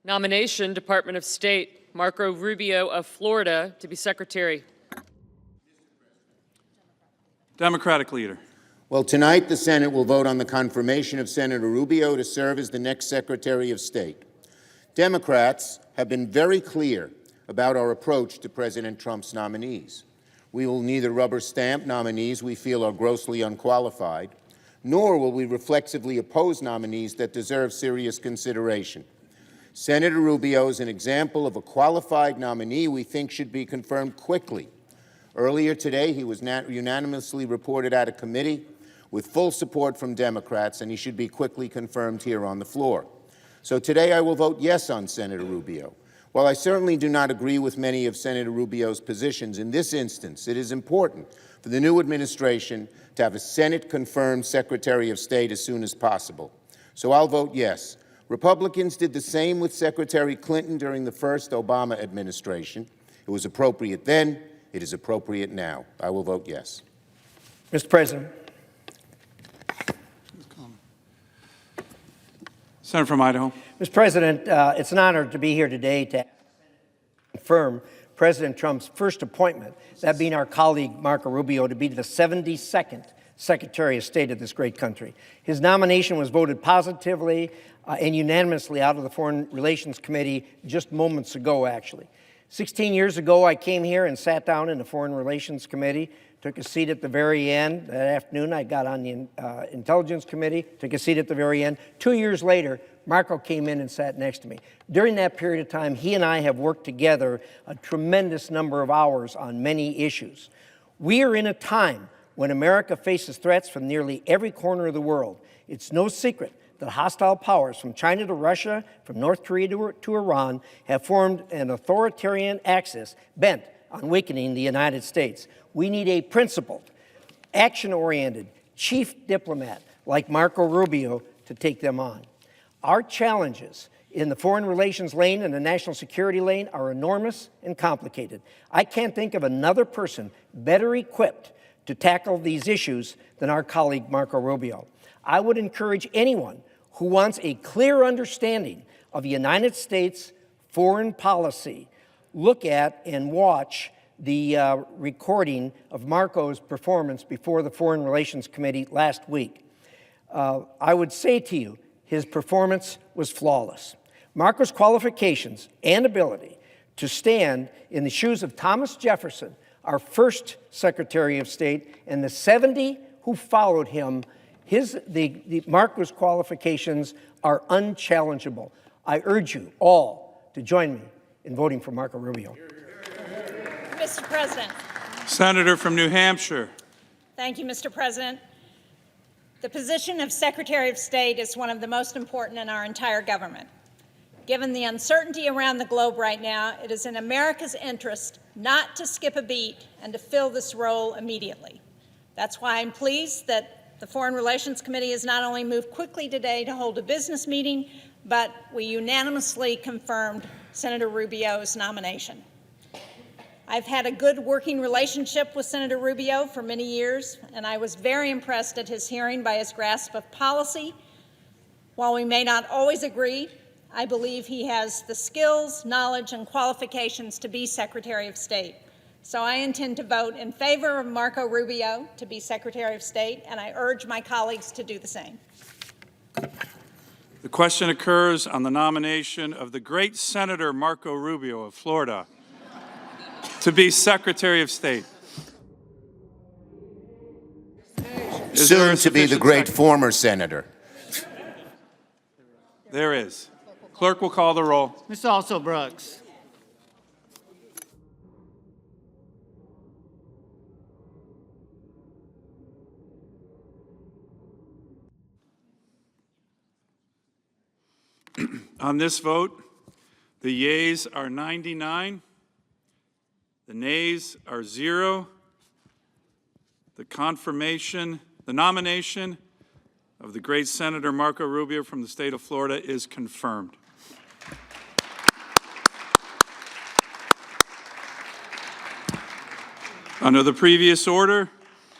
Nomination, Department of State, Marco Rubio of Florida to be Secretary. Democratic leader. Well, tonight the Senate will vote on the confirmation of Senator Rubio to serve as the next Secretary of State. Democrats have been very clear about our approach to President Trump's nominees. We will neither rubber stamp nominees we feel are grossly unqualified, nor will we reflexively oppose nominees that deserve serious consideration. Senator Rubio is an example of a qualified nominee we think should be confirmed quickly. Earlier today, he was unanimously reported out of committee with full support from Democrats, and he should be quickly confirmed here on the floor. So today I will vote yes on Senator Rubio. While I certainly do not agree with many of Senator Rubio's positions, in this instance, it is important for the new administration to have a Senate-confirmed Secretary of State as soon as possible. So I'll vote yes. Republicans did the same with Secretary Clinton during the first Obama administration. It was appropriate then. It is appropriate now. I will vote yes. Mr. President. Senator from Idaho. Mr. President, it's an honor to be here today to confirm President Trump's first appointment, that being our colleague Marco Rubio, to be the 72nd Secretary of State of this great country. His nomination was voted positively and unanimously out of the Foreign Relations Committee just moments ago, actually. 16 years ago, I came here and sat down in the Foreign Relations Committee, took a seat at the very end. That afternoon, I got on the Intelligence Committee, took a seat at the very end. 2 years later, Marco came in and sat next to me. During that period of time, he and I have worked together a tremendous number of hours on many issues. We are in a time when America faces threats from nearly every corner of the world. It's no secret that hostile powers from China to Russia, from North Korea to Iran, have formed an authoritarian axis bent on weakening the United States. We need a principled, action-oriented chief diplomat like Marco Rubio to take them on. Our challenges in the foreign relations lane and the national security lane are enormous and complicated. I can't think of another person better equipped to tackle these issues than our colleague Marco Rubio. I would encourage anyone who wants a clear understanding of the United States foreign policy, look at and watch the recording of Marco's performance before the Foreign Relations Committee last week. I would say to you, his performance was flawless. Marco's qualifications and ability to stand in the shoes of Thomas Jefferson, our first Secretary of State, and the 70 who followed him, Marco's qualifications are unchallengeable. I urge you all to join me in voting for Marco Rubio. Mr. President. Senator from New Hampshire. Thank you, Mr. President. The position of Secretary of State is one of the most important in our entire government. Given the uncertainty around the globe right now, it is in America's interest not to skip a beat and to fill this role immediately. That's why I'm pleased that the Foreign Relations Committee has not only moved quickly today to hold a business meeting, but we unanimously confirmed Senator Rubio's nomination. I've had a good working relationship with Senator Rubio for many years, and I was very impressed at his hearing by his grasp of policy. While we may not always agree, I believe he has the skills, knowledge, and qualifications to be Secretary of State. So I intend to vote in favor of Marco Rubio to be Secretary of State, and I urge my colleagues to do the same. The question occurs on the nomination of the great Senator Marco Rubio of Florida to be Secretary of State. Soon to be the great former senator. There is. Clerk will call the roll. Ms. Also-Brooks. On this vote, the yeas are 99, the nays are 0. The nomination of the great Senator Marco Rubio from the state of Florida is confirmed. Under the previous order,